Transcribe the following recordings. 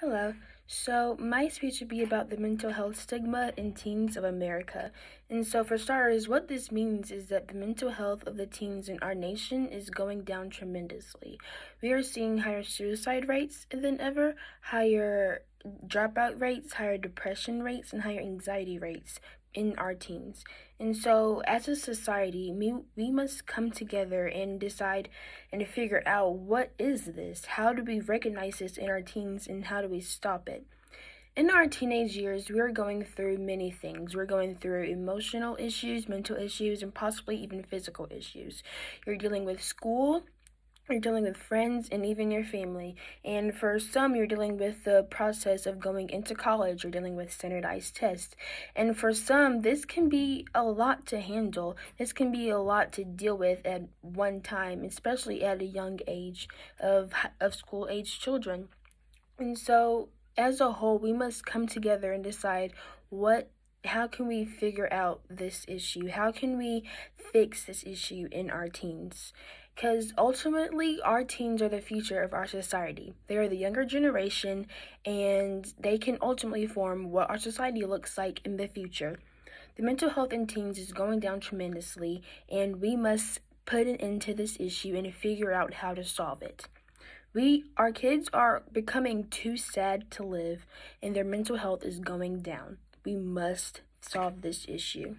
Hello. So, my speech would be about the mental health stigma in teens of America. And so, for starters, what this means is that the mental health of the teens in our nation is going down tremendously. We are seeing higher suicide rates than ever, higher dropout rates, higher depression rates, and higher anxiety rates in our teens. And so, as a society, we must come together and decide and figure out what is this? How do we recognize this in our teens and how do we stop it? In our teenage years, we're going through many things. We're going through emotional issues, mental issues, and possibly even physical issues. You're dealing with school, you're dealing with friends and even your family. And for some, you're dealing with the process of going into college. You're dealing with standardized tests. And for some, this can be a lot to handle. This can be a lot to deal with at one time, especially at a young age of school age children. And so, as a whole, we must come together and decide how can we figure out this issue? How can we fix this issue in our teens? Because ultimately, our teens are the future of our society. They are the younger generation, and they can ultimately form what our society looks like in the future. The mental health in teens is going down tremendously, and we must put an end to this issue and figure out how to solve it. Our kids are becoming too sad to live, and their mental health is going down. We must solve this issue.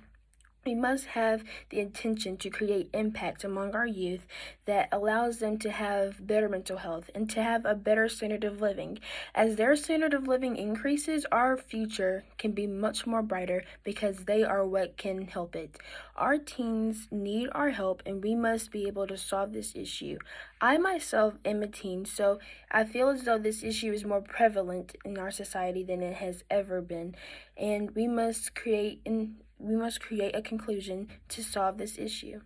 We must have the intention to create impact among our youth that allows them to have better mental health and to have a better standard of living. As their standard of living increases, our future can be much more brighter because they are what can help it. Our teens need our help, and we must be able to solve this issue. I myself am a teen, so I feel as though this issue is more prevalent in our society than it has ever been, and we must create a conclusion to solve this issue.